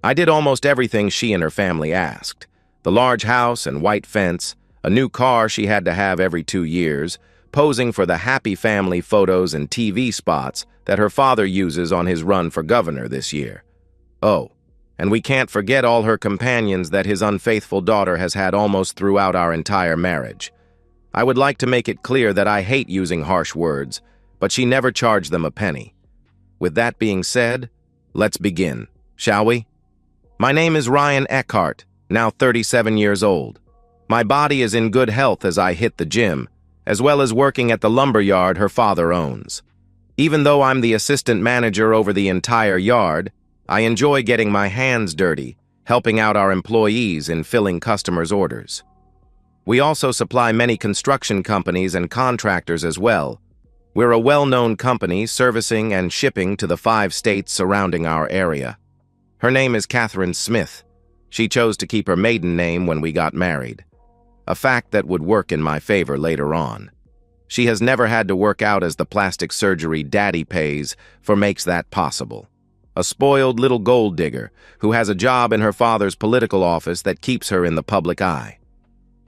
I did almost everything she and her family asked. The large house and white fence, a new car she had to have every 2 years, posing for the happy family photos and TV spots that her father uses on his run for governor this year. Oh, and we can't forget all her companions that his unfaithful daughter has had almost throughout our entire marriage. I would like to make it clear that I hate using harsh words, but she never charged them a penny. With that being said, let's begin, shall we? My name is Ryan Eckhart, now 37 years old. My body is in good health as I hit the gym, as well as working at the lumber yard her father owns. Even though I'm the assistant manager over the entire yard, I enjoy getting my hands dirty, helping out our employees in filling customers' orders. We also supply many construction companies and contractors as well. We're a well-known company servicing and shipping to the 5 states surrounding our area. Her name is Catherine Smith. She chose to keep her maiden name when we got married, a fact that would work in my favor later on. She has never had to work out as the plastic surgery daddy pays for makes that possible. A spoiled little gold digger who has a job in her father's political office that keeps her in the public eye.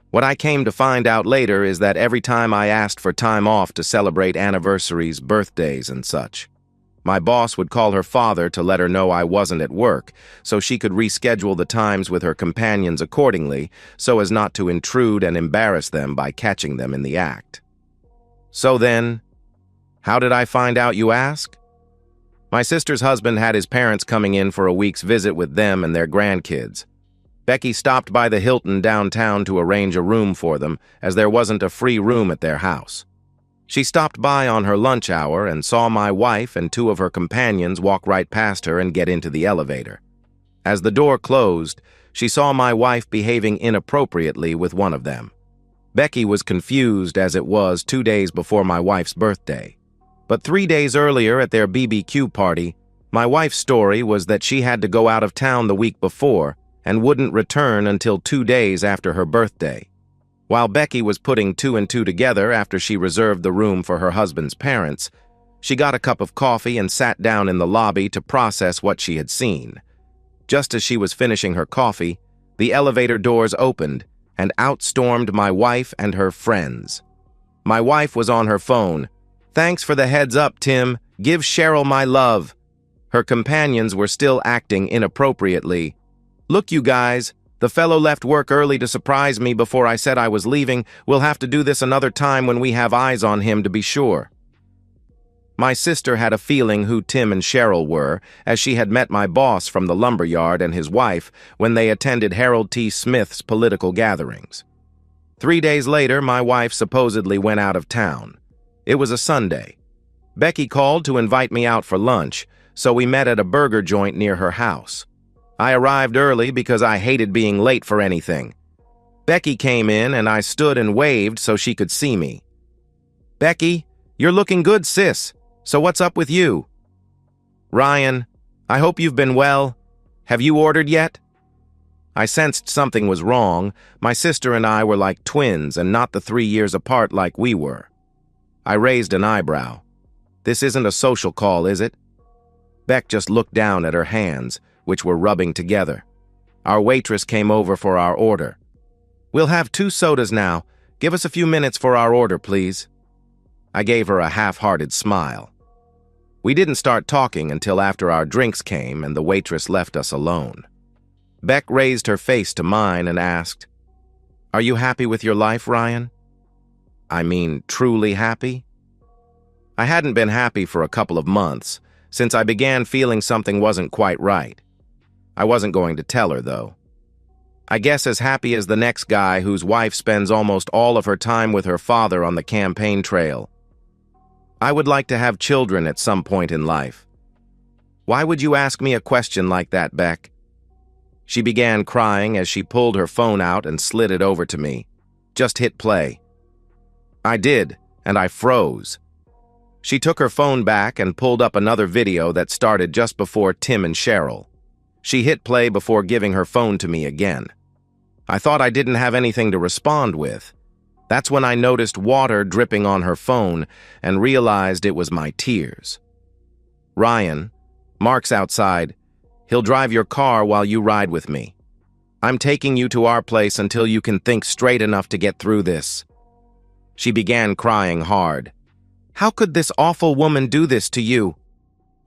What I came to find out later is that every time I asked for time off to celebrate anniversaries, birthdays, and such, my boss would call her father to let her know I wasn't at work so she could reschedule the times with her companions accordingly so as not to intrude and embarrass them by catching them in the act. So then, how did I find out, you ask? My sister's husband had his parents coming in for a week's visit with them and their grandkids. Becky stopped by the Hilton downtown to arrange a room for them, as there wasn't a free room at their house. She stopped by on her lunch hour and saw my wife and 2 of her companions walk right past her and get into the elevator. As the door closed, she saw my wife behaving inappropriately with one of them. Becky was confused as it was 2 days before my wife's birthday. But 3 days earlier at their BBQ party, my wife's story was that she had to go out of town the week before and wouldn't return until 2 days after her birthday. While Becky was putting 2 and 2 together after she reserved the room for her husband's parents, she got a cup of coffee and sat down in the lobby to process what she had seen. Just as she was finishing her coffee, the elevator doors opened and out stormed my wife and her friends. My wife was on her phone. "Thanks for the heads up, Tim. Give Cheryl my love." Her companions were still acting inappropriately. "Look, you guys, the fellow left work early to surprise me before I said I was leaving. We'll have to do this another time when we have eyes on him to be sure." My sister had a feeling who Tim and Cheryl were, as she had met my boss from the lumberyard and his wife when they attended Harold T. Smith's political gatherings. 3 days later, my wife supposedly went out of town. It was a Sunday. Becky called to invite me out for lunch, so we met at a burger joint near her house. I arrived early because I hated being late for anything. Becky came in and I stood and waved so she could see me. "Becky, you're looking good, sis. So what's up with you?" "Ryan, I hope you've been well. Have you ordered yet?" I sensed something was wrong. My sister and I were like twins and not the 3 years apart like we were. I raised an eyebrow. "This isn't a social call, is it?" Beck just looked down at her hands, which were rubbing together. Our waitress came over for our order. "We'll have 2 sodas now. Give us a few minutes for our order, please." I gave her a half-hearted smile. We didn't start talking until after our drinks came and the waitress left us alone. Beck raised her face to mine and asked, "Are you happy with your life, Ryan? I mean, truly happy?" I hadn't been happy for a couple of months, since I began feeling something wasn't quite right. I wasn't going to tell her, though. I guess as happy as the next guy whose wife spends almost all of her time with her father on the campaign trail. I would like to have children at some point in life. Why would you ask me a question like that, Beck? She began crying as she pulled her phone out and slid it over to me. "Just hit play." I did, and I froze. She took her phone back and pulled up another video that started just before Tim and Cheryl. She hit play before giving her phone to me again. I thought I didn't have anything to respond with. That's when I noticed water dripping on her phone and realized it was my tears. "Ryan, Mark's outside. He'll drive your car while you ride with me. I'm taking you to our place until you can think straight enough to get through this." She began crying hard. "How could this awful woman do this to you?"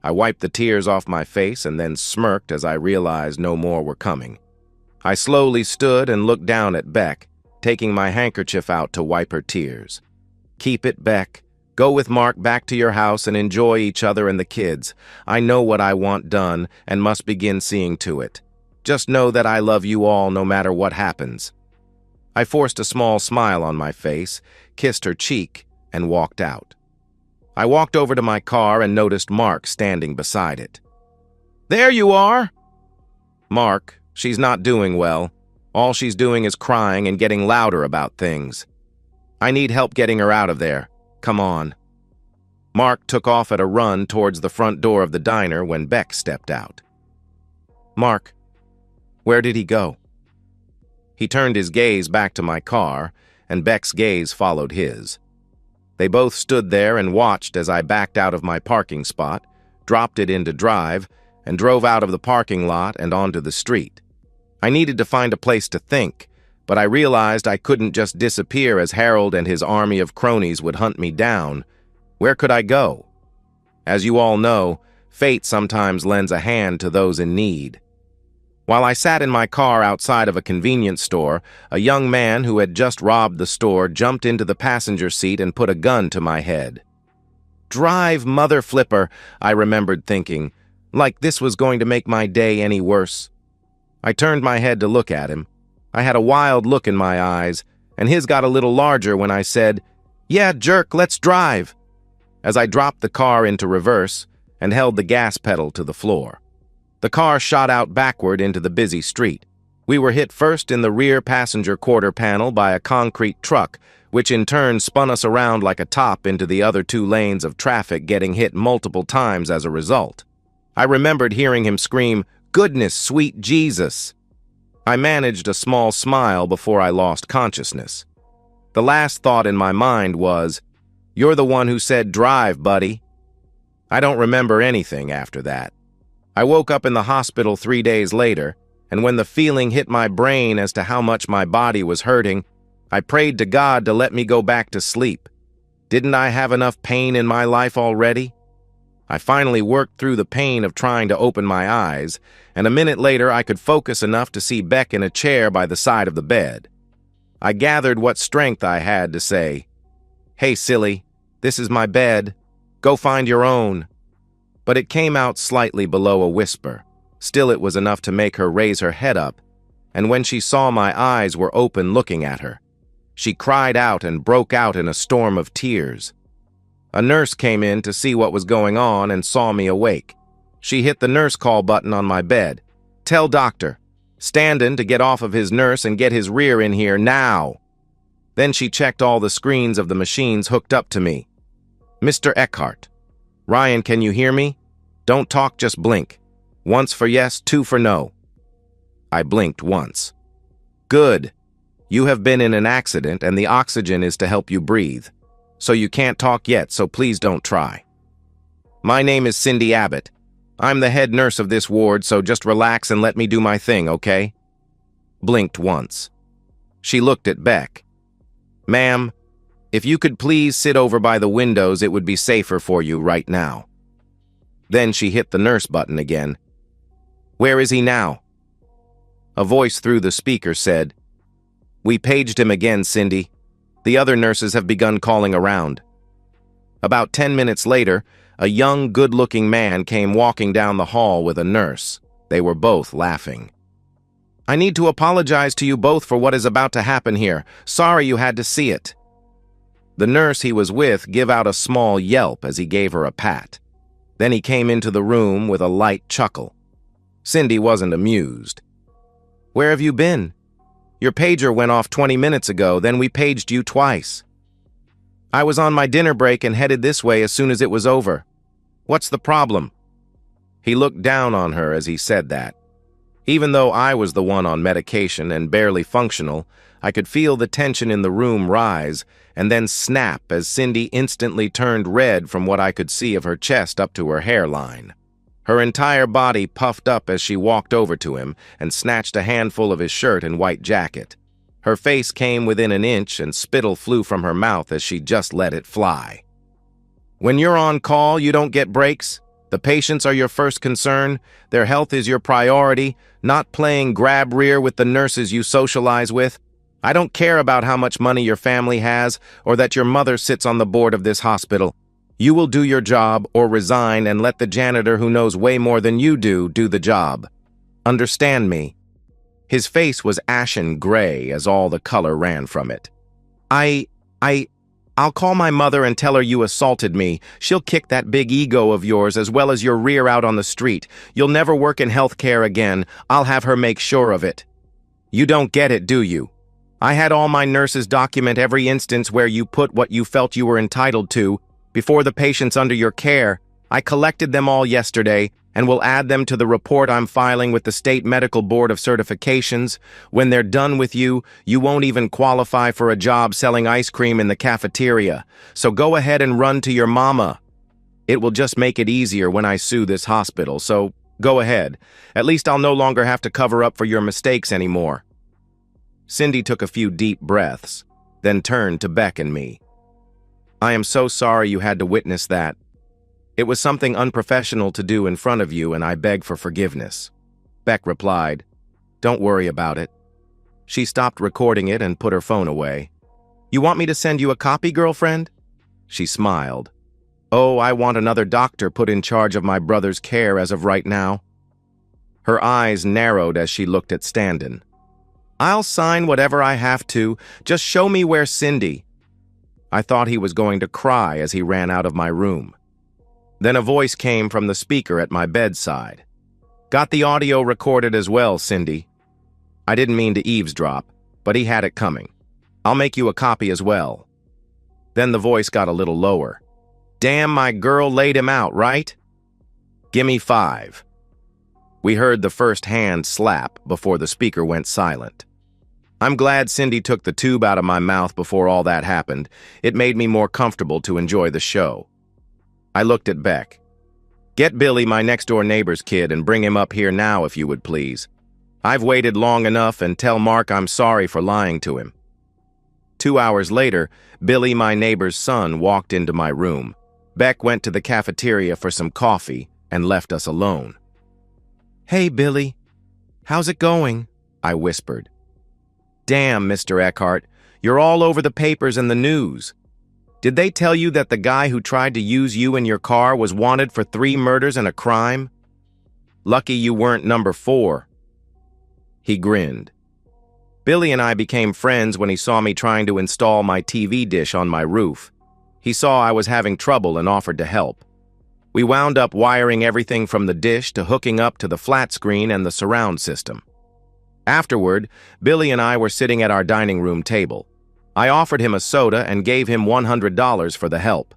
I wiped the tears off my face and then smirked as I realized no more were coming. I slowly stood and looked down at Beck, taking my handkerchief out to wipe her tears. "Keep it, Beck. Go with Mark back to your house and enjoy each other and the kids. I know what I want done and must begin seeing to it. Just know that I love you all no matter what happens." I forced a small smile on my face, kissed her cheek, and walked out. I walked over to my car and noticed Mark standing beside it. "There you are!" "Mark, she's not doing well. All she's doing is crying and getting louder about things. I need help getting her out of there. Come on." Mark took off at a run towards the front door of the diner when Beck stepped out. "Mark, where did he go?" He turned his gaze back to my car, and Beck's gaze followed his. They both stood there and watched as I backed out of my parking spot, dropped it into drive, and drove out of the parking lot and onto the street. I needed to find a place to think, but I realized I couldn't just disappear as Harold and his army of cronies would hunt me down. Where could I go? As you all know, fate sometimes lends a hand to those in need. While I sat in my car outside of a convenience store, a young man who had just robbed the store jumped into the passenger seat and put a gun to my head. "Drive, mother flipper," I remembered thinking, like this was going to make my day any worse. I turned my head to look at him. I had a wild look in my eyes, and his got a little larger when I said, "Yeah, jerk, let's drive," as I dropped the car into reverse and held the gas pedal to the floor. The car shot out backward into the busy street. We were hit first in the rear passenger quarter panel by a concrete truck, which in turn spun us around like a top into the other 2 lanes of traffic, getting hit multiple times as a result. I remembered hearing him scream, "Goodness, sweet Jesus!" I managed a small smile before I lost consciousness. The last thought in my mind was, "You're the one who said drive, buddy." I don't remember anything after that. I woke up in the hospital 3 days later, and when the feeling hit my brain as to how much my body was hurting, I prayed to God to let me go back to sleep. Didn't I have enough pain in my life already? I finally worked through the pain of trying to open my eyes, and a minute later I could focus enough to see Beck in a chair by the side of the bed. I gathered what strength I had to say, "Hey, silly, this is my bed. Go find your own." But it came out slightly below a whisper. Still, it was enough to make her raise her head up, and when she saw my eyes were open looking at her, she cried out and broke out in a storm of tears. A nurse came in to see what was going on and saw me awake. She hit the nurse call button on my bed. "Tell doctor Standen to get off of his nurse and get his rear in here now." Then she checked all the screens of the machines hooked up to me. "Mr. Eckhart. Ryan, can you hear me? Don't talk, just blink. Once for yes, 2 for no." I blinked once. "Good. You have been in an accident and the oxygen is to help you breathe. So you can't talk yet, so please don't try. My name is Cindy Abbott. I'm the head nurse of this ward, so just relax and let me do my thing, okay?" Blinked once. She looked at Beck. "Ma'am, if you could please sit over by the windows, it would be safer for you right now." Then she hit the nurse button again. "Where is he now?" A voice through the speaker said, "We paged him again, Cindy. The other nurses have begun calling around." About 10 minutes later, a young, good-looking man came walking down the hall with a nurse. They were both laughing. "I need to apologize to you both for what is about to happen here. Sorry you had to see it." The nurse he was with gave out a small yelp as he gave her a pat. Then he came into the room with a light chuckle. Cindy wasn't amused. "Where have you been? Your pager went off 20 minutes ago, then we paged you twice." "I was on my dinner break and headed this way as soon as it was over. What's the problem?" He looked down on her as he said that. Even though I was the one on medication and barely functional, I could feel the tension in the room rise and then snap as Cindy instantly turned red from what I could see of her chest up to her hairline. Her entire body puffed up as she walked over to him and snatched a handful of his shirt and white jacket. Her face came within an inch and spittle flew from her mouth as she just let it fly. When you're on call, you don't get breaks. The patients are your first concern. Their health is your priority, not playing grab rear with the nurses you socialize with. I don't care about how much money your family has or that your mother sits on the board of this hospital. You will do your job or resign and let the janitor who knows way more than you do the job. Understand me? His face was ashen gray as all the color ran from it. I'll call my mother and tell her you assaulted me. She'll kick that big ego of yours as well as your rear out on the street. You'll never work in healthcare again. I'll have her make sure of it. You don't get it, do you? I had all my nurses document every instance where you put what you felt you were entitled to before the patients under your care. I collected them all yesterday and will add them to the report I'm filing with the State Medical Board of Certifications. When they're done with you, you won't even qualify for a job selling ice cream in the cafeteria. So go ahead and run to your mama. It will just make it easier when I sue this hospital, so go ahead. At least I'll no longer have to cover up for your mistakes anymore. Cindy took a few deep breaths, then turned to Beck and me. I am so sorry you had to witness that. It was something unprofessional to do in front of you, and I beg for forgiveness. Beck replied, Don't worry about it. She stopped recording it and put her phone away. You want me to send you a copy, girlfriend? She smiled. Oh, I want another doctor put in charge of my brother's care as of right now. Her eyes narrowed as she looked at Standen. I'll sign whatever I have to. Just show me where's Cindy. I thought he was going to cry as he ran out of my room. Then a voice came from the speaker at my bedside. Got the audio recorded as well, Cindy. I didn't mean to eavesdrop, but he had it coming. I'll make you a copy as well. Then the voice got a little lower. Damn, my girl laid him out, right? Gimme 5. We heard the first hand slap before the speaker went silent. I'm glad Cindy took the tube out of my mouth before all that happened. It made me more comfortable to enjoy the show. I looked at Beck. Get Billy, my next-door neighbor's kid, and bring him up here now if you would please. I've waited long enough, and tell Mark I'm sorry for lying to him. 2 hours later, Billy, my neighbor's son, walked into my room. Beck went to the cafeteria for some coffee and left us alone. Hey, Billy. How's it going? I whispered. Damn, Mr. Eckhart, you're all over the papers and the news. Did they tell you that the guy who tried to use you in your car was wanted for 3 murders and a crime? Lucky you weren't number 4. He grinned. Billy and I became friends when he saw me trying to install my TV dish on my roof. He saw I was having trouble and offered to help. We wound up wiring everything from the dish to hooking up to the flat screen and the surround system. Afterward, Billy and I were sitting at our dining room table. I offered him a soda and gave him $100 for the help.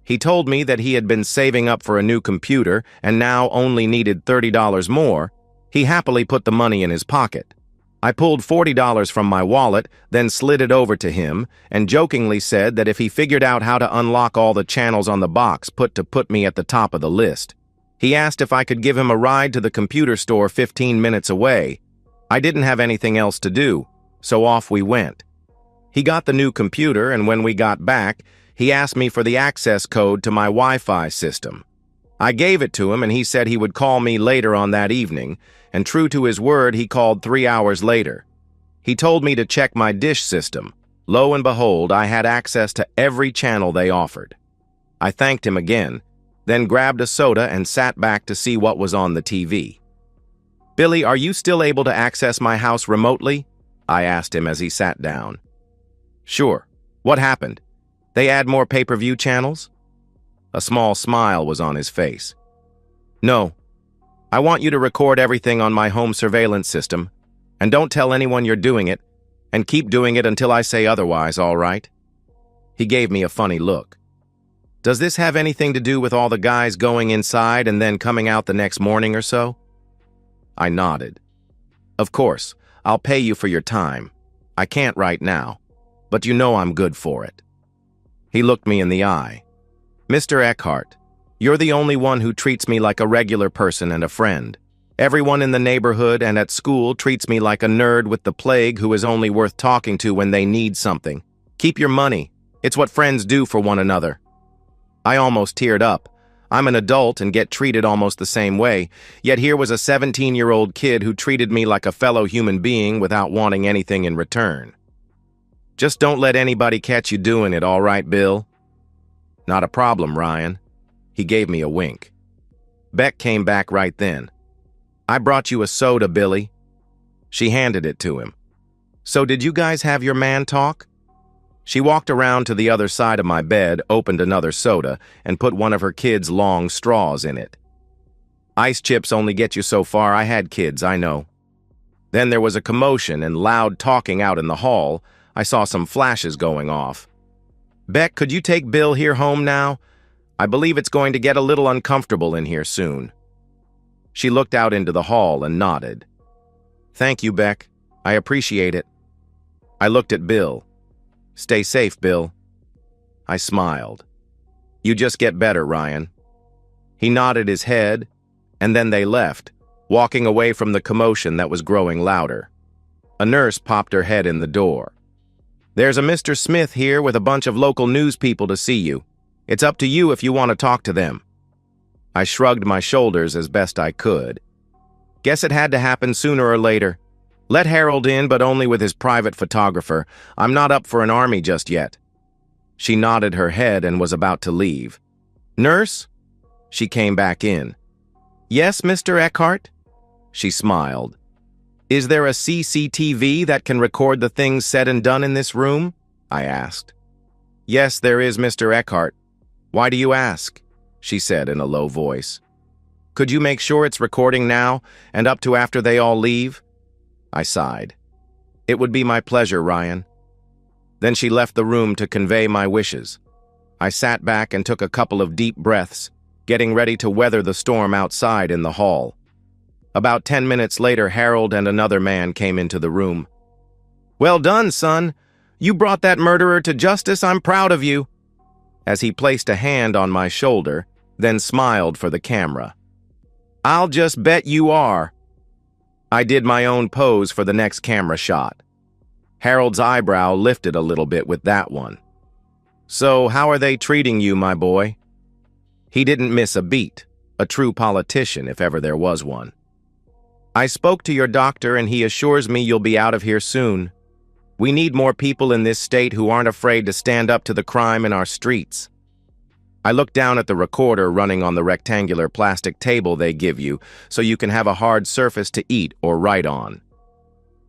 He told me that he had been saving up for a new computer and now only needed $30 more. He happily put the money in his pocket. I pulled $40 from my wallet, then slid it over to him, and jokingly said that if he figured out how to unlock all the channels on the box put me at the top of the list. He asked if I could give him a ride to the computer store 15 minutes away. I didn't have anything else to do, so off we went. He got the new computer, and when we got back, he asked me for the access code to my Wi-Fi system. I gave it to him, and he said he would call me later on that evening, and true to his word, he called 3 hours later. He told me to check my dish system. Lo and behold, I had access to every channel they offered. I thanked him again, then grabbed a soda and sat back to see what was on the TV. Billy, are you still able to access my house remotely? I asked him as he sat down. Sure. What happened? They add more pay-per-view channels? A small smile was on his face. No. I want you to record everything on my home surveillance system, and don't tell anyone you're doing it, and keep doing it until I say otherwise, all right? He gave me a funny look. Does this have anything to do with all the guys going inside and then coming out the next morning or so? I nodded. Of course, I'll pay you for your time. I can't right now, but you know I'm good for it. He looked me in the eye. Mr. Eckhart, You're the only one who treats me like a regular person and a friend. Everyone in the neighborhood and at school treats me like a nerd with the plague who is only worth talking to when they need something. Keep your money. It's what friends do for one another." I almost teared up. I'm an adult and get treated almost the same way, yet here was a 17-year-old kid who treated me like a fellow human being without wanting anything in return. "Just don't let anybody catch you doing it, all right, Bill?" "Not a problem, Ryan." He gave me a wink. Beck came back right then. "I brought you a soda, Billy." She handed it to him. "So did you guys have your man talk?" She walked around to the other side of my bed, opened another soda, and put one of her kids' long straws in it. "Ice chips only get you so far. I had kids, I know." Then there was a commotion and loud talking out in the hall. I saw some flashes going off. "Beck, could you take Bill here home now? I believe it's going to get a little uncomfortable in here soon." She looked out into the hall and nodded. "Thank you, Beck. I appreciate it." I looked at Bill. "Stay safe, Bill." I smiled. "You just get better, Ryan." He nodded his head, and then they left, walking away from the commotion that was growing louder. A nurse popped her head in the door. "There's a Mr. Smith here with a bunch of local news people to see you. It's up to you if you want to talk to them." I shrugged my shoulders as best I could. Guess it had to happen sooner or later. Let Harold in, but only with his private photographer. I'm not up for an army just yet. She nodded her head and was about to leave. "Nurse?" She came back in. "Yes, Mr. Eckhart?" She smiled. "Is there a CCTV that can record the things said and done in this room?" I asked. "Yes, there is, Mr. Eckhart. Why do you ask?" She said in a low voice. "Could you make sure it's recording now and up to after they all leave?" I sighed. "It would be my pleasure, Ryan." Then she left the room to convey my wishes. I sat back and took a couple of deep breaths, getting ready to weather the storm outside in the hall. About 10 minutes later, Harold and another man came into the room. "Well done, son. You brought that murderer to justice. I'm proud of you." As he placed a hand on my shoulder, then smiled for the camera. "I'll just bet you are." I did my own pose for the next camera shot. Harold's eyebrow lifted a little bit with that one. "So how are they treating you, my boy?" He didn't miss a beat, a true politician if ever there was one. "I spoke to your doctor and he assures me you'll be out of here soon. We need more people in this state who aren't afraid to stand up to the crime in our streets." I looked down at the recorder running on the rectangular plastic table they give you so you can have a hard surface to eat or write on.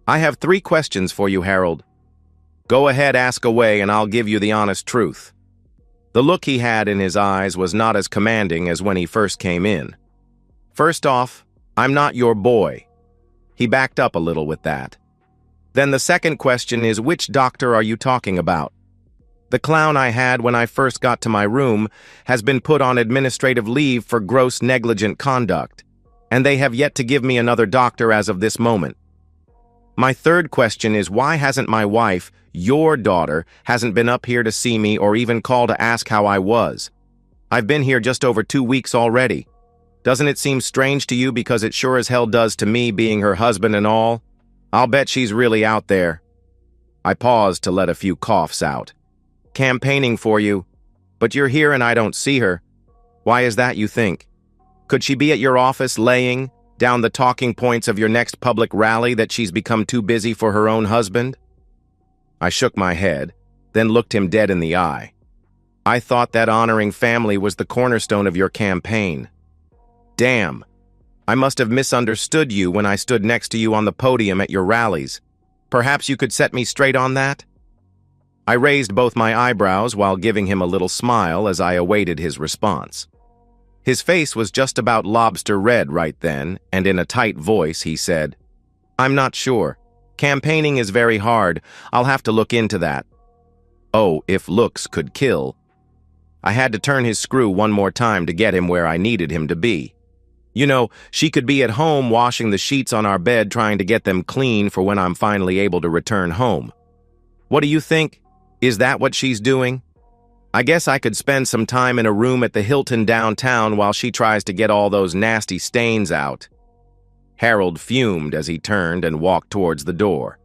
"I have 3 questions for you, Harold. Go ahead, ask away, and I'll give you the honest truth." The look he had in his eyes was not as commanding as when he first came in. "First off, I'm not your boy." He backed up a little with that. "Then the second question is, which doctor are you talking about? The clown I had when I first got to my room has been put on administrative leave for gross negligent conduct, and they have yet to give me another doctor as of this moment. My third question is, why hasn't my wife, your daughter, hasn't been up here to see me or even call to ask how I was? I've been here just over 2 weeks already. Doesn't it seem strange to you because it sure as hell does to me being her husband and all? I'll bet she's really out there." I paused to let a few coughs out. "Campaigning for you, but you're here and I don't see her. Why is that, you think? Could she be at your office laying down the talking points of your next public rally that she's become too busy for her own husband?" I shook my head, then looked him dead in the eye. "I thought that honoring family was the cornerstone of your campaign. Damn, I must have misunderstood you when I stood next to you on the podium at your rallies. Perhaps you could set me straight on that?" I raised both my eyebrows while giving him a little smile as I awaited his response. His face was just about lobster red right then, and in a tight voice he said, "I'm not sure. Campaigning is very hard. I'll have to look into that." Oh, if looks could kill. I had to turn his screw one more time to get him where I needed him to be. You know, she could be at home washing the sheets on our bed trying to get them clean for when I'm finally able to return home. What do you think? Is that what she's doing? I guess I could spend some time in a room at the Hilton downtown while she tries to get all those nasty stains out. Harold fumed as he turned and walked towards the door.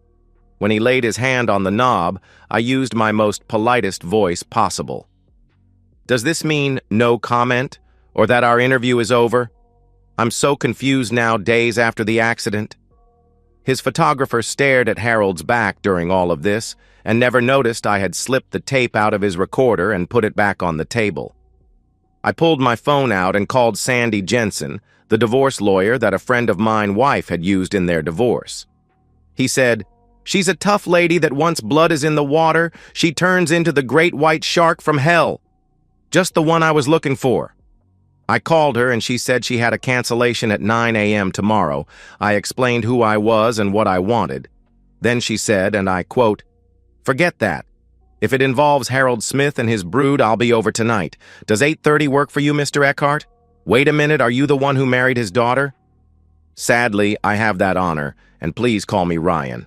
When he laid his hand on the knob, I used my most politest voice possible. Does this mean no comment, or that our interview is over? I'm so confused now, days after the accident. His photographer stared at Harold's back during all of this and never noticed I had slipped the tape out of his recorder and put it back on the table. I pulled my phone out and called Sandy Jensen, the divorce lawyer that a friend of mine's wife had used in their divorce. He said, "She's a tough lady that once blood is in the water, she turns into the great white shark from hell. Just the one I was looking for." I called her and she said she had a cancellation at 9 a.m. tomorrow. I explained who I was and what I wanted. Then she said, and I quote, "Forget that. If it involves Harold Smith and his brood, I'll be over tonight. Does 8:30 work for you, Mr. Eckhart? Wait a minute, are you the one who married his daughter?" "Sadly, I have that honor, and please call me Ryan."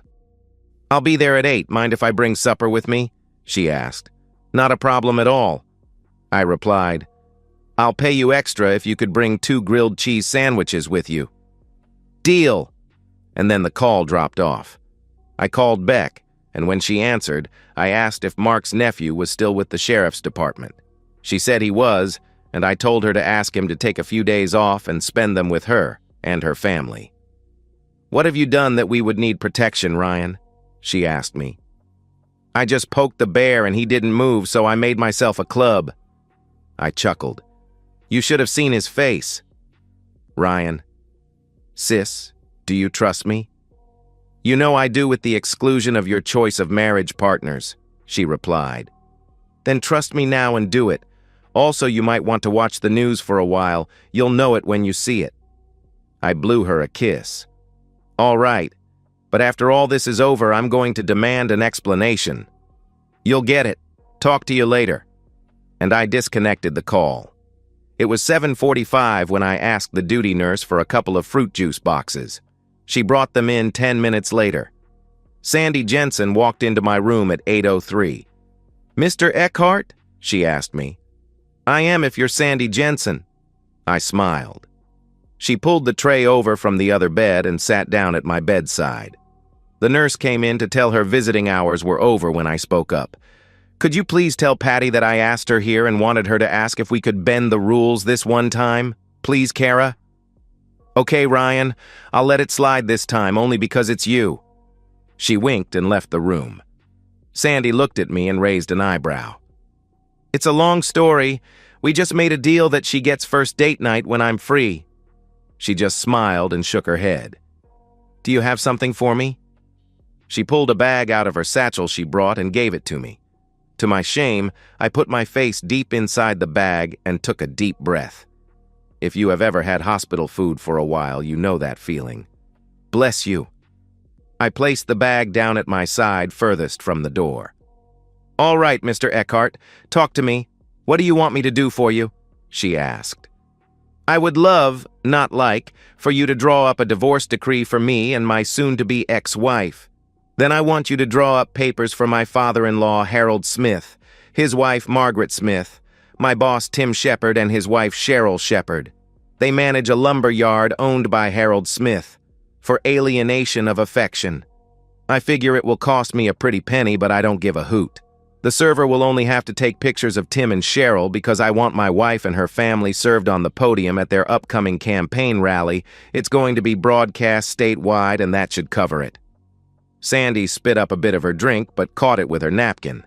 "I'll be there at 8. Mind if I bring supper with me?" she asked. "Not a problem at all," I replied. "I'll pay you extra if you could bring 2 grilled cheese sandwiches with you." "Deal." And then the call dropped off. I called Beck, and when she answered, I asked if Mark's nephew was still with the sheriff's department. She said he was, and I told her to ask him to take a few days off and spend them with her and her family. "What have you done that we would need protection, Ryan?" she asked me. "I just poked the bear and he didn't move, so I made myself a club." I chuckled. "You should have seen his face." "Ryan, sis, do you trust me?" "You know I do, with the exclusion of your choice of marriage partners," she replied. "Then trust me now and do it. Also, you might want to watch the news for a while. You'll know it when you see it." I blew her a kiss. "All right, but after all this is over, I'm going to demand an explanation." "You'll get it. Talk to you later." And I disconnected the call. It was 7:45 when I asked the duty nurse for a couple of fruit juice boxes. She brought them in 10 minutes later. Sandy Jensen walked into my room at 8:03. "Mr. Eckhart?" she asked me. "I am, if you're Sandy Jensen." I smiled. She pulled the tray over from the other bed and sat down at my bedside. The nurse came in to tell her visiting hours were over when I spoke up. "Could you please tell Patty that I asked her here and wanted her to ask if we could bend the rules this one time? Please, Kara?" "Okay, Ryan, I'll let it slide this time, only because it's you." She winked and left the room. Sandy looked at me and raised an eyebrow. "It's a long story. We just made a deal that she gets first date night when I'm free." She just smiled and shook her head. "Do you have something for me?" She pulled a bag out of her satchel she brought and gave it to me. To my shame, I put my face deep inside the bag and took a deep breath. If you have ever had hospital food for a while, you know that feeling. "Bless you." I placed the bag down at my side, furthest from the door. "All right, Mr. Eckhart, talk to me. What do you want me to do for you?" she asked. "I would love, not like, for you to draw up a divorce decree for me and my soon-to-be ex-wife. Then I want you to draw up papers for my father-in-law, Harold Smith, his wife, Margaret Smith, my boss, Tim Shepard, and his wife, Cheryl Shepard. They manage a lumber yard owned by Harold Smith, for alienation of affection. I figure it will cost me a pretty penny, but I don't give a hoot. The server will only have to take pictures of Tim and Cheryl because I want my wife and her family served on the podium at their upcoming campaign rally. It's going to be broadcast statewide, and that should cover it." Sandy spit up a bit of her drink, but caught it with her napkin.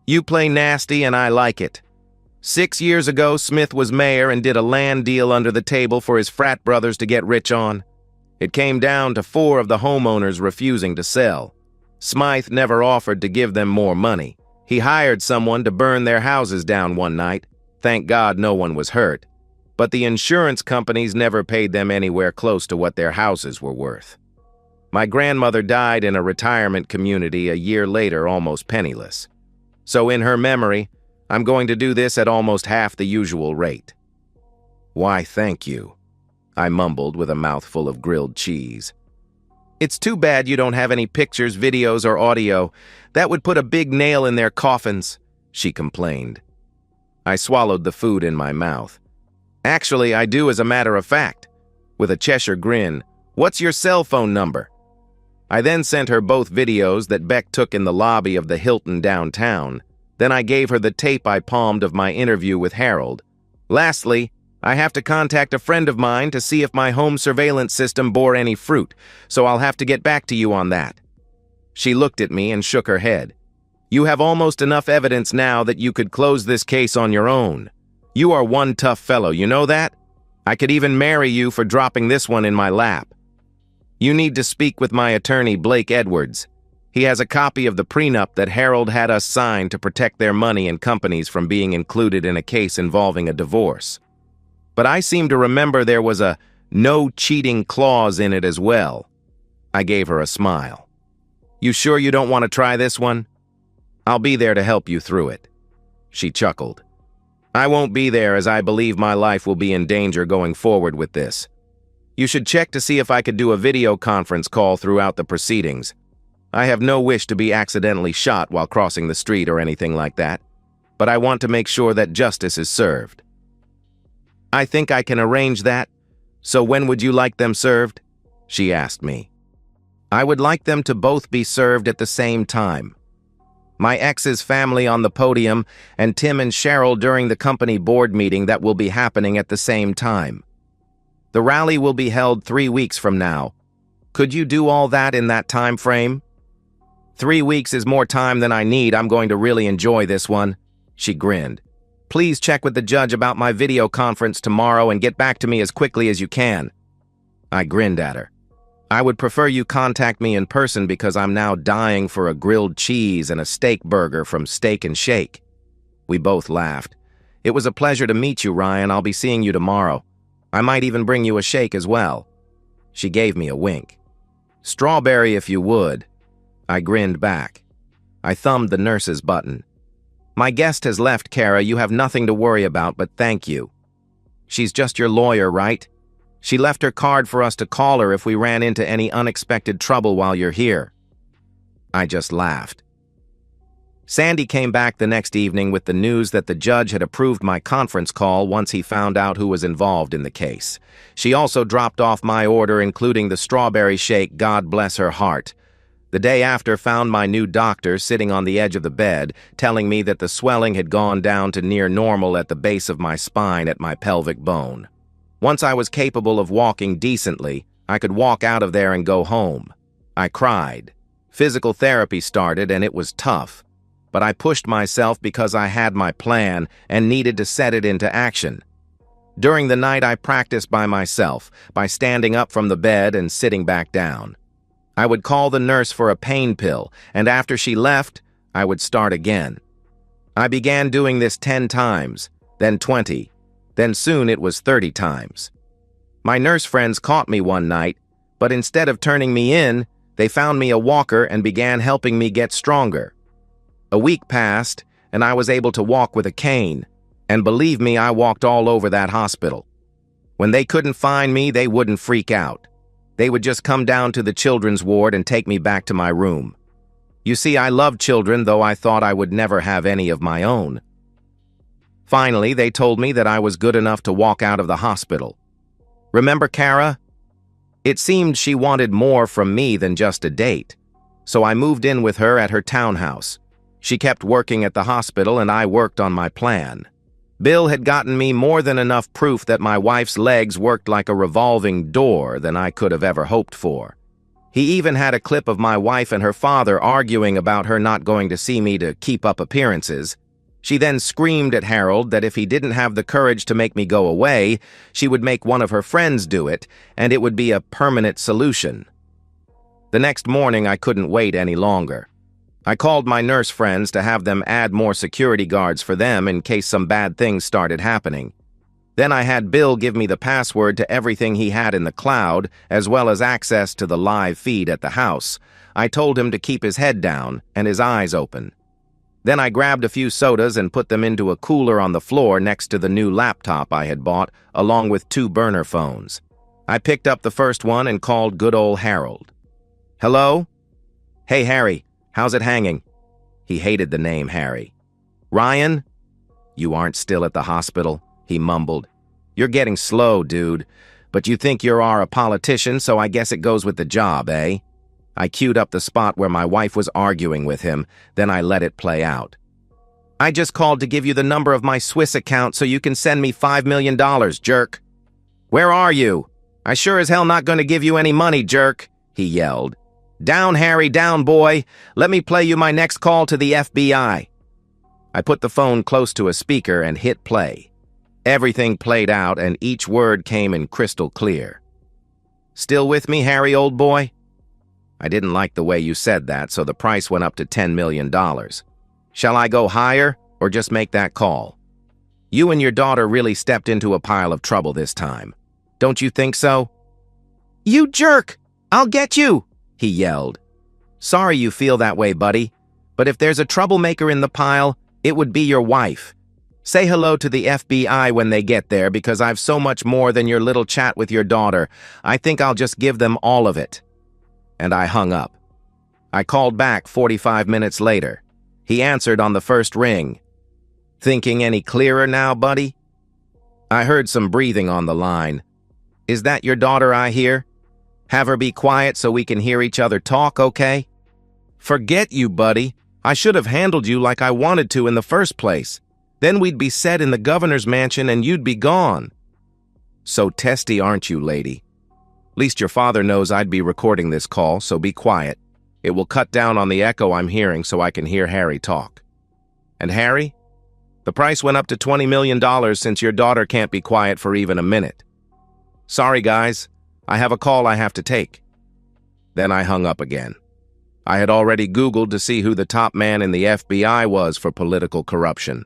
"You play nasty, and I like it. 6 years ago, Smith was mayor and did a land deal under the table for his frat brothers to get rich on. It came down to 4 of the homeowners refusing to sell. Smythe never offered to give them more money. He hired someone to burn their houses down one night. Thank God no one was hurt. But the insurance companies never paid them anywhere close to what their houses were worth. My grandmother died in a retirement community a year later, almost penniless. So in her memory, I'm going to do this at almost half the usual rate." "Why, thank you," I mumbled with a mouthful of grilled cheese. "It's too bad you don't have any pictures, videos, or audio. That would put a big nail in their coffins," she complained. I swallowed the food in my mouth. Actually, I do as a matter of fact. With a Cheshire grin, what's your cell phone number? I then sent her both videos that Beck took in the lobby of the Hilton downtown. Then I gave her the tape I palmed of my interview with Harold. Lastly, I have to contact a friend of mine to see if my home surveillance system bore any fruit, so I'll have to get back to you on that. She looked at me and shook her head. You have almost enough evidence now that you could close this case on your own. You are one tough fellow, you know that? I could even marry you for dropping this one in my lap. You need to speak with my attorney, Blake Edwards. He has a copy of the prenup that Harold had us sign to protect their money and companies from being included in a case involving a divorce. But I seem to remember there was a no cheating clause in it as well. I gave her a smile. You sure you don't want to try this one? I'll be there to help you through it. She chuckled. I won't be there as I believe my life will be in danger going forward with this. You should check to see if I could do a video conference call throughout the proceedings. I have no wish to be accidentally shot while crossing the street or anything like that, but I want to make sure that justice is served. I think I can arrange that. So when would you like them served? She asked me. I would like them to both be served at the same time. My ex's family on the podium and Tim and Cheryl during the company board meeting that will be happening at the same time. The rally will be held 3 weeks from now. Could you do all that in that time frame? 3 weeks is more time than I need. I'm going to really enjoy this one. She grinned. Please check with the judge about my video conference tomorrow and get back to me as quickly as you can. I grinned at her. I would prefer you contact me in person because I'm now dying for a grilled cheese and a steak burger from Steak and Shake. We both laughed. It was a pleasure to meet you, Ryan. I'll be seeing you tomorrow. I might even bring you a shake as well. She gave me a wink. Strawberry if you would. I grinned back. I thumbed the nurse's button. My guest has left, Kara. You have nothing to worry about, but thank you. She's just your lawyer, right? She left her card for us to call her if we ran into any unexpected trouble while you're here. I just laughed. Sandy came back the next evening with the news that the judge had approved my conference call once he found out who was involved in the case. She also dropped off my order, including the strawberry shake, God bless her heart. The day after found my new doctor sitting on the edge of the bed, telling me that the swelling had gone down to near normal at the base of my spine at my pelvic bone. Once I was capable of walking decently, I could walk out of there and go home. I cried. Physical therapy started and it was tough, but I pushed myself because I had my plan and needed to set it into action. During the night, I practiced by myself, by standing up from the bed and sitting back down. I would call the nurse for a pain pill, and after she left, I would start again. I began doing this 10 times, then 20, then soon it was 30 times. My nurse friends caught me one night, but instead of turning me in, they found me a walker and began helping me get stronger. A week passed, and I was able to walk with a cane, and believe me, I walked all over that hospital. When they couldn't find me, they wouldn't freak out. They would just come down to the children's ward and take me back to my room. You see, I loved children, though I thought I would never have any of my own. Finally, they told me that I was good enough to walk out of the hospital. Remember Kara? It seemed she wanted more from me than just a date, so I moved in with her at her townhouse. She kept working at the hospital and I worked on my plan. Bill had gotten me more than enough proof that my wife's legs worked like a revolving door than I could have ever hoped for. He even had a clip of my wife and her father arguing about her not going to see me to keep up appearances. She then screamed at Harold that if he didn't have the courage to make me go away, she would make one of her friends do it, and it would be a permanent solution. The next morning, I couldn't wait any longer. I called my nurse friends to have them add more security guards for them in case some bad things started happening. Then I had Bill give me the password to everything he had in the cloud, as well as access to the live feed at the house. I told him to keep his head down and his eyes open. Then I grabbed a few sodas and put them into a cooler on the floor next to the new laptop I had bought, along with 2 burner phones. I picked up the first one and called good old Harold. Hello? Hey, Harry, how's it hanging? He hated the name Harry. Ryan? You aren't still at the hospital, he mumbled. You're getting slow, dude. But you think you are a politician, so I guess it goes with the job, eh? I queued up the spot where my wife was arguing with him, then I let it play out. I just called to give you the number of my Swiss account so you can send me $5 million, jerk. Where are you? I sure as hell not going to give you any money, jerk, he yelled. Down, Harry, down, boy. Let me play you my next call to the FBI. I put the phone close to a speaker and hit play. Everything played out and each word came in crystal clear. Still with me, Harry, old boy? I didn't like the way you said that, so the price went up to $10 million. Shall I go higher or just make that call? You and your daughter really stepped into a pile of trouble this time. Don't you think so? You jerk! I'll get you! He yelled. Sorry you feel that way, buddy, but if there's a troublemaker in the pile, it would be your wife. Say hello to the FBI when they get there because I've so much more than your little chat with your daughter. I think I'll just give them all of it. And I hung up. I called back 45 minutes later. He answered on the first ring. Thinking any clearer now, buddy? I heard some breathing on the line. Is that your daughter I hear? Have her be quiet so we can hear each other talk, okay? Forget you, buddy. I should have handled you like I wanted to in the first place. Then we'd be set in the governor's mansion and you'd be gone. So testy, aren't you, lady? Least your father knows I'd be recording this call, so be quiet. It will cut down on the echo I'm hearing so I can hear Harry talk. And Harry? The price went up to $20 million since your daughter can't be quiet for even a minute. Sorry, guys. I have a call I have to take. Then I hung up again. I had already Googled to see who the top man in the FBI was for political corruption.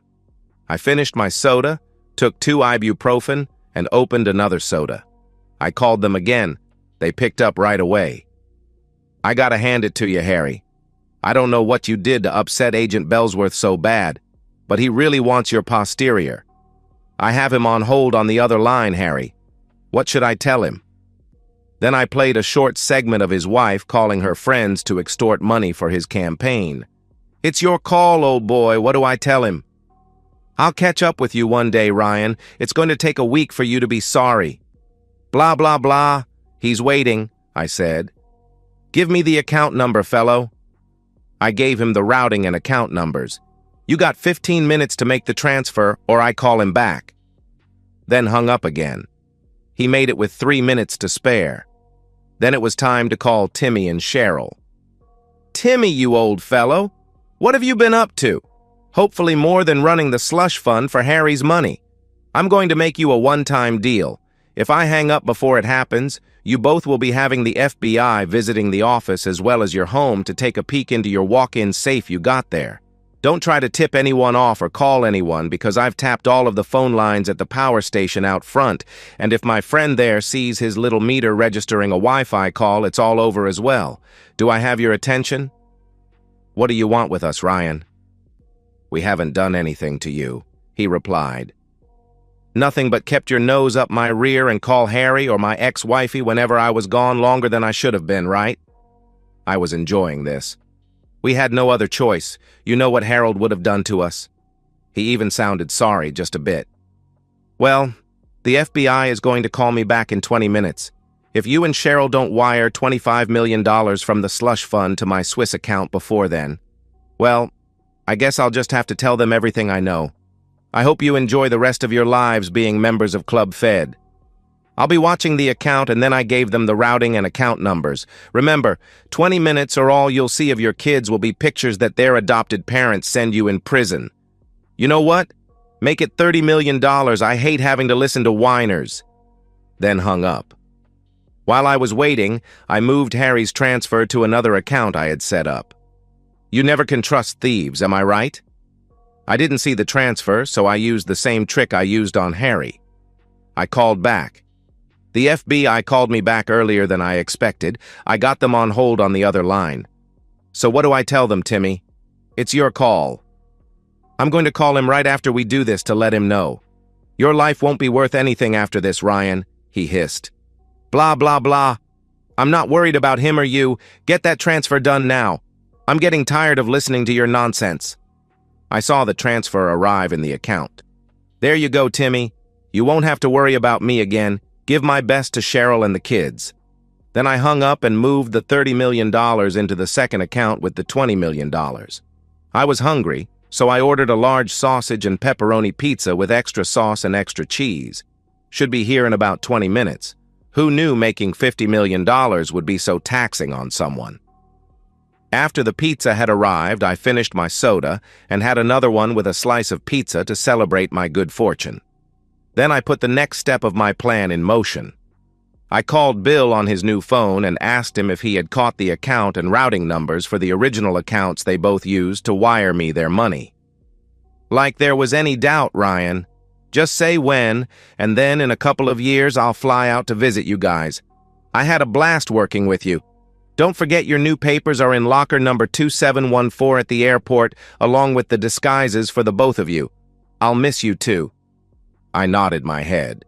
I finished my soda, took 2 ibuprofen, and opened another soda. I called them again. They picked up right away. I gotta hand it to you, Harry. I don't know what you did to upset Agent Bellsworth so bad, but he really wants your posterior. I have him on hold on the other line, Harry. What should I tell him? Then I played a short segment of his wife calling her friends to extort money for his campaign. It's your call, old boy. What do I tell him? I'll catch up with you one day, Ryan. It's going to take a week for you to be sorry. Blah, blah, blah. He's waiting, I said. Give me the account number, fellow. I gave him the routing and account numbers. You got 15 minutes to make the transfer or I call him back. Then hung up again. He made it with 3 minutes to spare. Then it was time to call Timmy and Cheryl. Timmy, you old fellow, what have you been up to? Hopefully more than running the slush fund for Harry's money. I'm going to make you a one-time deal. If I hang up before it happens, you both will be having the FBI visiting the office as well as your home to take a peek into your walk-in safe you got there. Don't try to tip anyone off or call anyone because I've tapped all of the phone lines at the power station out front, and if my friend there sees his little meter registering a Wi-Fi call, it's all over as well. Do I have your attention? What do you want with us, Ryan? We haven't done anything to you, he replied. Nothing but kept your nose up my rear and call Harry or my ex-wifey whenever I was gone longer than I should have been, right? I was enjoying this. We had no other choice. You know what Harold would have done to us. He even sounded sorry just a bit. Well, the FBI is going to call me back in 20 minutes. If you and Cheryl don't wire $25 million from the slush fund to my Swiss account before then, well, I guess I'll just have to tell them everything I know. I hope you enjoy the rest of your lives being members of Club Fed. I'll be watching the account, and then I gave them the routing and account numbers. Remember, 20 minutes or all you'll see of your kids will be pictures that their adopted parents send you in prison. You know what? Make it $30 million. I hate having to listen to whiners. Then hung up. While I was waiting, I moved Harry's transfer to another account I had set up. You never can trust thieves, am I right? I didn't see the transfer, so I used the same trick I used on Harry. I called back. The FBI called me back earlier than I expected. I got them on hold on the other line. So what do I tell them, Timmy? It's your call. I'm going to call him right after we do this to let him know. Your life won't be worth anything after this, Ryan, he hissed. Blah, blah, blah. I'm not worried about him or you. Get that transfer done now. I'm getting tired of listening to your nonsense. I saw the transfer arrive in the account. There you go, Timmy. You won't have to worry about me again. Give my best to Cheryl and the kids. Then I hung up and moved the $30 million into the second account with the $20 million. I was hungry, so I ordered a large sausage and pepperoni pizza with extra sauce and extra cheese. Should be here in about 20 minutes. Who knew making $50 million would be so taxing on someone? After the pizza had arrived, I finished my soda and had another one with a slice of pizza to celebrate my good fortune. Then I put the next step of my plan in motion. I called Bill on his new phone and asked him if he had caught the account and routing numbers for the original accounts they both used to wire me their money. Like there was any doubt, Ryan. Just say when, and then in a couple of years I'll fly out to visit you guys. I had a blast working with you. Don't forget your new papers are in locker number 2714 at the airport, along with the disguises for the both of you. I'll miss you too. I nodded my head.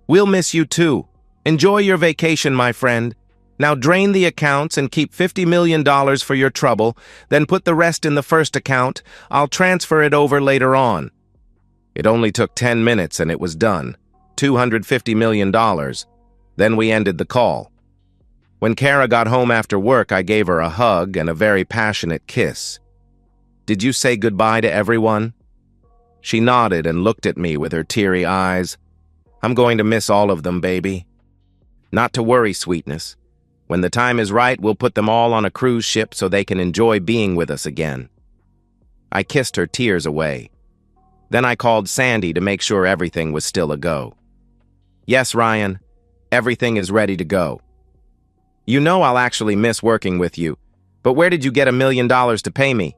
We'll miss you too. Enjoy your vacation, my friend. Now drain the accounts and keep $50 million for your trouble, then put the rest in the first account. I'll transfer it over later on. It only took 10 minutes and it was done. $250 million. Then we ended the call. When Kara got home after work, I gave her a hug and a very passionate kiss. Did you say goodbye to everyone? She nodded and looked at me with her teary eyes. I'm going to miss all of them, baby. Not to worry, sweetness. When the time is right, we'll put them all on a cruise ship so they can enjoy being with us again. I kissed her tears away. Then I called Sandy to make sure everything was still a go. Yes, Ryan, everything is ready to go. You know I'll actually miss working with you, but where did you get $1 million to pay me?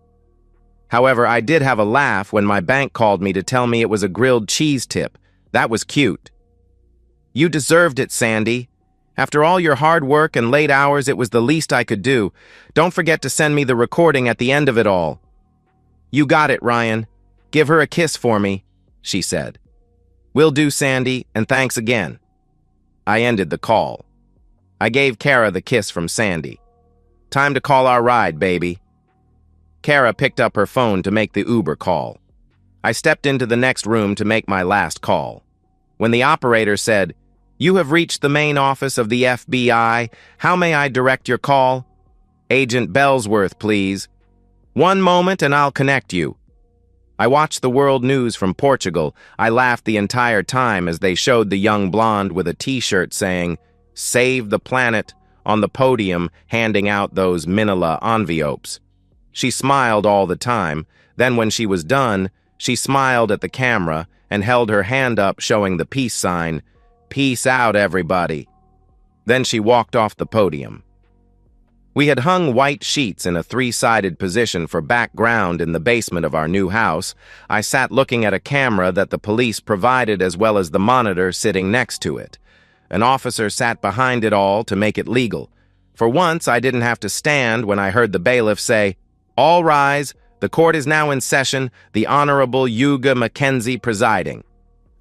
However, I did have a laugh when my bank called me to tell me it was a grilled cheese tip. That was cute. You deserved it, Sandy. After all your hard work and late hours, it was the least I could do. Don't forget to send me the recording at the end of it all. You got it, Ryan. Give her a kiss for me, she said. Will do, Sandy, and thanks again. I ended the call. I gave Kara the kiss from Sandy. Time to call our ride, baby. Kara picked up her phone to make the Uber call. I stepped into the next room to make my last call. When the operator said, "You have reached the main office of the FBI. How may I direct your call?" "Agent Bellsworth, please." "One moment and I'll connect you." I watched the world news from Portugal. I laughed the entire time as they showed the young blonde with a t-shirt saying, "Save the planet," on the podium handing out those manila envelopes. She smiled all the time. Then when she was done, she smiled at the camera and held her hand up showing the peace sign. "Peace out, everybody." Then she walked off the podium. We had hung white sheets in a three-sided position for background in the basement of our new house. I sat looking at a camera that the police provided as well as the monitor sitting next to it. An officer sat behind it all to make it legal. For once, I didn't have to stand when I heard the bailiff say, "All rise. The court is now in session. The Honorable Yuga Mackenzie presiding."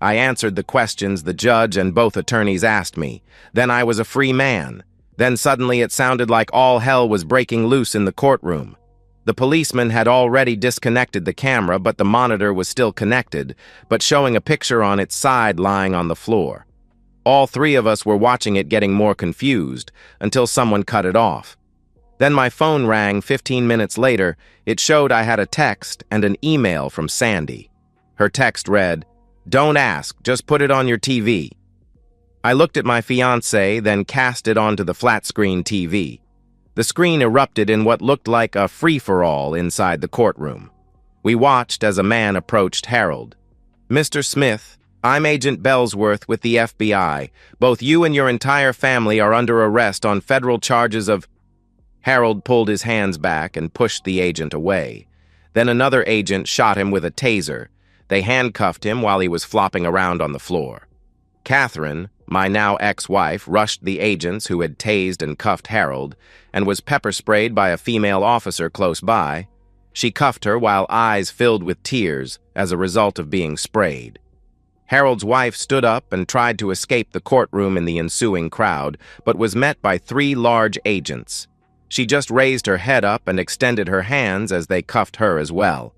I answered the questions the judge and both attorneys asked me. Then I was a free man. Then suddenly it sounded like all hell was breaking loose in the courtroom. The policeman had already disconnected the camera, but the monitor was still connected, but showing a picture on its side lying on the floor. All three of us were watching it getting more confused until someone cut it off. Then my phone rang 15 minutes later. It showed I had a text and an email from Sandy. Her text read, "Don't ask, just put it on your TV." I looked at my fiancé, then cast it onto the flat-screen TV. The screen erupted in what looked like a free-for-all inside the courtroom. We watched as a man approached Harold. "Mr. Smith, I'm Agent Bellsworth with the FBI. Both you and your entire family are under arrest on federal charges of..." Harold pulled his hands back and pushed the agent away. Then another agent shot him with a taser. They handcuffed him while he was flopping around on the floor. Catherine, my now ex-wife, rushed the agents who had tased and cuffed Harold and was pepper-sprayed by a female officer close by. She cuffed her while eyes filled with tears as a result of being sprayed. Harold's wife stood up and tried to escape the courtroom in the ensuing crowd, but was met by 3 large agents. She just raised her head up and extended her hands as they cuffed her as well.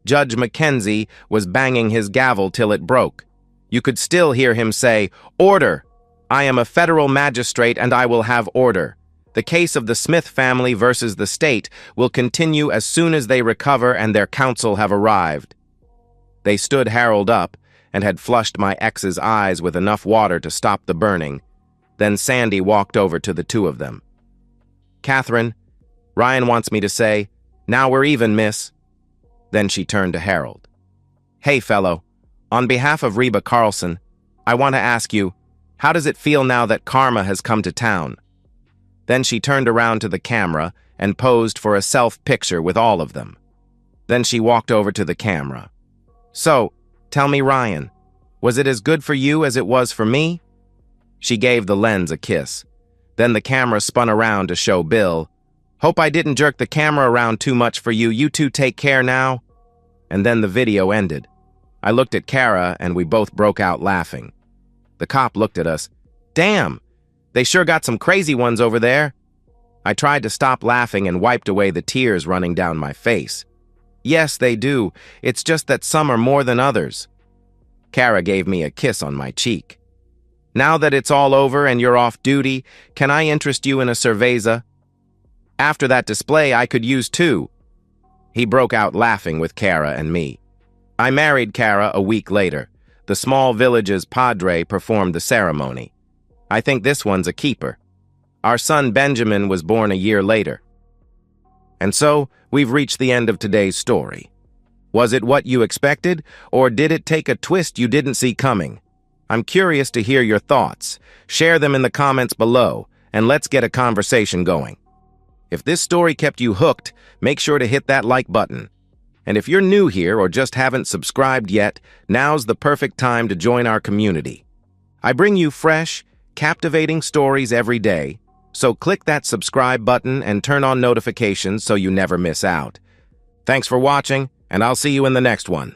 Judge Mackenzie was banging his gavel till it broke. You could still hear him say, "Order! I am a federal magistrate and I will have order. The case of the Smith family versus the state will continue as soon as they recover and their counsel have arrived." They stood Harold up and had flushed my ex's eyes with enough water to stop the burning. Then Sandy walked over to the two of them. "Catherine, Ryan wants me to say, 'Now we're even, miss.'" Then she turned to Harold. "Hey, fellow, on behalf of Reba Carlson, I want to ask you, how does it feel now that karma has come to town?" Then she turned around to the camera and posed for a self-picture with all of them. Then she walked over to the camera. "So, tell me, Ryan, was it as good for you as it was for me?" She gave the lens a kiss. Then the camera spun around to show Bill. "Hope I didn't jerk the camera around too much for you. You two take care now." And then the video ended. I looked at Kara and we both broke out laughing. The cop looked at us. "Damn, they sure got some crazy ones over there." I tried to stop laughing and wiped away the tears running down my face. "Yes, they do. It's just that some are more than others." Kara gave me a kiss on my cheek. "Now that it's all over and you're off duty, can I interest you in a cerveza? After that display, I could use two." He broke out laughing with Kara and me. I married Kara a week later. The small village's padre performed the ceremony. I think this one's a keeper. Our son Benjamin was born a year later. And so, we've reached the end of today's story. Was it what you expected, or did it take a twist you didn't see coming? I'm curious to hear your thoughts. Share them in the comments below, and let's get a conversation going. If this story kept you hooked, make sure to hit that like button. And if you're new here or just haven't subscribed yet, now's the perfect time to join our community. I bring you fresh, captivating stories every day, so click that subscribe button and turn on notifications so you never miss out. Thanks for watching, and I'll see you in the next one.